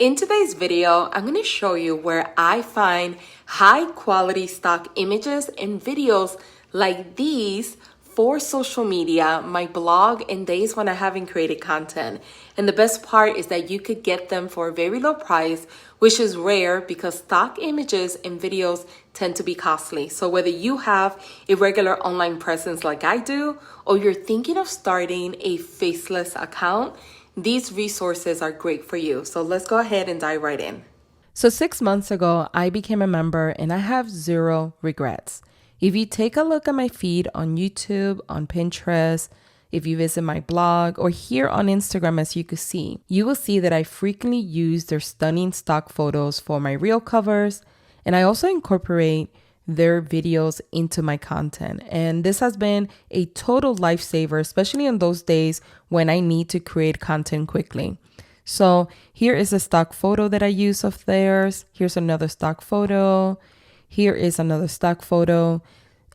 In today's video, I'm going to show you where I find high quality stock images and videos like these for social media, my blog, and days when I haven't created content. And the best part is that you could get them for a very low price, which is rare because stock images and videos tend to be costly. So whether you have a regular online presence like I do, or you're thinking of starting a faceless account, these resources are great for you. So let's go ahead and dive right in. So 6 months ago, I became a member and I have zero regrets. If you take a look at my feed on YouTube, on Pinterest, if you visit my blog, or here on Instagram, as you can see, you will see that I frequently use their stunning stock photos for my reel covers, and I also incorporate their videos into my content. And this has been a total lifesaver, especially in those days when I need to create content quickly. So here is a stock photo that I use of theirs. Here's another stock photo. Here is another stock photo.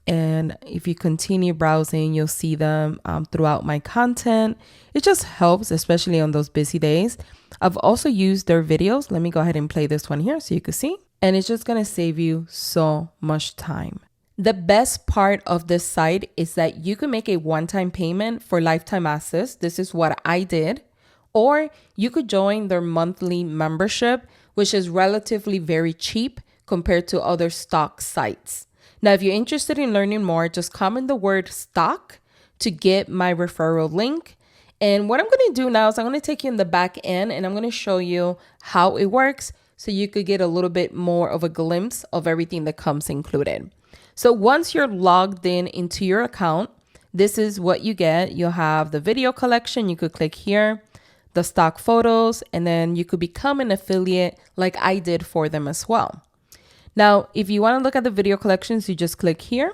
And if you continue browsing, you'll see them throughout my content. It just helps, especially on those busy days. I've also used their videos. Let me go ahead and play this one here so you can see. And it's just going to save you so much time. The best part of this site is that you can make a one-time payment for lifetime access. This is what I did. Or you could join their monthly membership, which is relatively very cheap compared to other stock sites. Now, if you're interested in learning more, just comment the word stock to get my referral link. And what I'm going to do now is I'm going to take you in the back end and I'm going to show you how it works so you could get a little bit more of a glimpse of everything that comes included. So once you're logged in into your account, this is what you get. You'll have the video collection. You could click here, the stock photos, and then you could become an affiliate like I did for them as well. Now, if you want to look at the video collections, you just click here.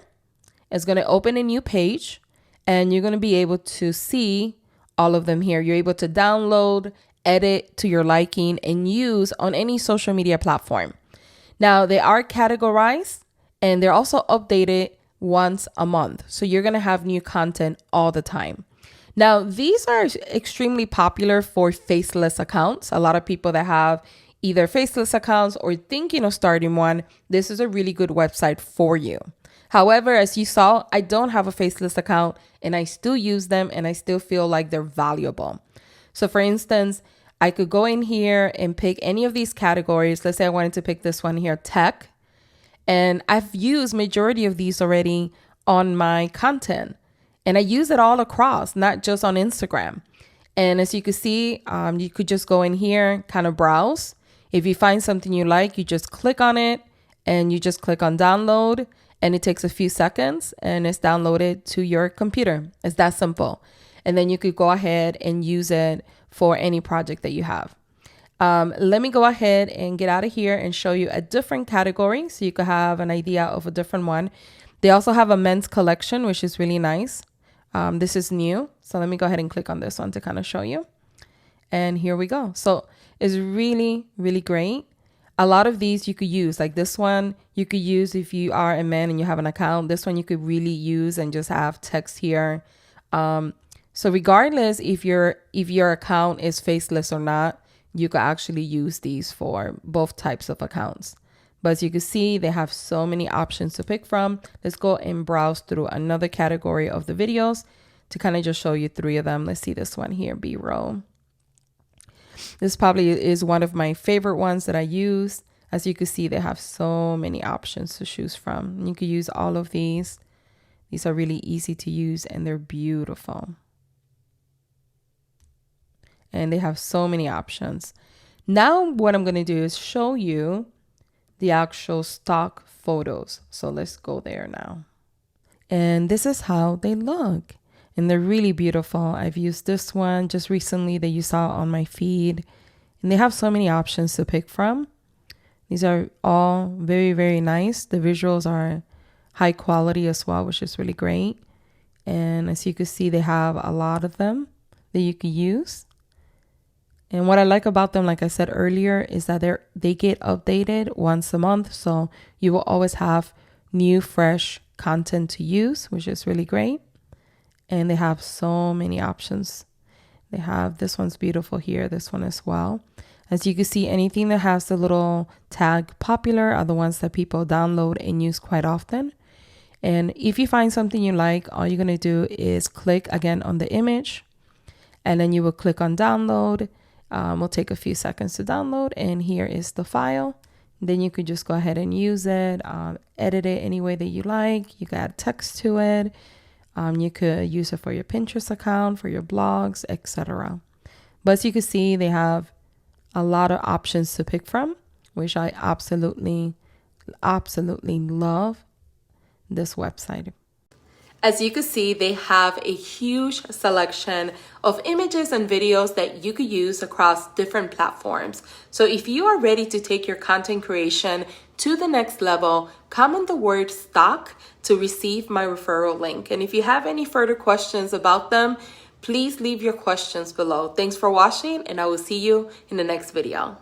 It's going to open a new page and you're going to be able to see all of them here. You're able to download, edit to your liking, and use on any social media platform. Now, they are categorized and they're also updated once a month. So you're going to have new content all the time. Now, these are extremely popular for faceless accounts. A lot of people that have either faceless accounts or thinking of starting one, this is a really good website for you. However, as you saw, I don't have a faceless account and I still use them and I still feel like they're valuable. So for instance, I could go in here and pick any of these categories. Let's say I wanted to pick this one here, tech. And I've used majority of these already on my content. And I use it all across, not just on Instagram. And as you can see, you could just go in here, kind of browse. If you find something you like, you just click on it and you just click on download and it takes a few seconds and it's downloaded to your computer. It's that simple. And then you could go ahead and use it for any project that you have. Let me go ahead and get out of here and show you a different category so you could have an idea of a different one. They also have a men's collection, which is really nice. This is new. So let me go ahead and click on this one to kind of show you. And here we go. So it's really, really great. A lot of these you could use, like this one you could use if you are a man and you have an account. This one you could really use and just have text here. So regardless if your account is faceless or not, you could actually use these for both types of accounts. But as you can see, they have so many options to pick from. Let's go and browse through another category of the videos to kind of just show you 3 of them. Let's see this one here, B-roll. This probably is one of my favorite ones that I use. As you can see, they have so many options to choose from. You can use all of these. These are really easy to use and they're beautiful. And they have so many options. Now what I'm going to do is show you the actual stock photos. So let's go there now. And this is how they look. And they're really beautiful. I've used this one just recently that you saw on my feed. And they have so many options to pick from. These are all very, very nice. The visuals are high quality as well, which is really great. And as you can see, they have a lot of them that you can use. And what I like about them, like I said earlier, is that they get updated once a month. So you will always have new, fresh content to use, which is really great. And they have so many options. They have, this one's beautiful here, this one as well. As you can see, anything that has the little tag popular are the ones that people download and use quite often. And if you find something you like, all you're going to do is click again on the image, and then you will click on download. Will take a few seconds to download, and here is the file. Then you could just go ahead and use it, edit it any way that you like. You can add text to it. You could use it for your Pinterest account, for your blogs, etc. But as you can see, they have a lot of options to pick from, which I absolutely love this website. As you can see, they have a huge selection of images and videos that you could use across different platforms. So if you are ready to take your content creation to the next level, comment the word stock to receive my referral link. And if you have any further questions about them, please leave your questions below. Thanks for watching, and I will see you in the next video.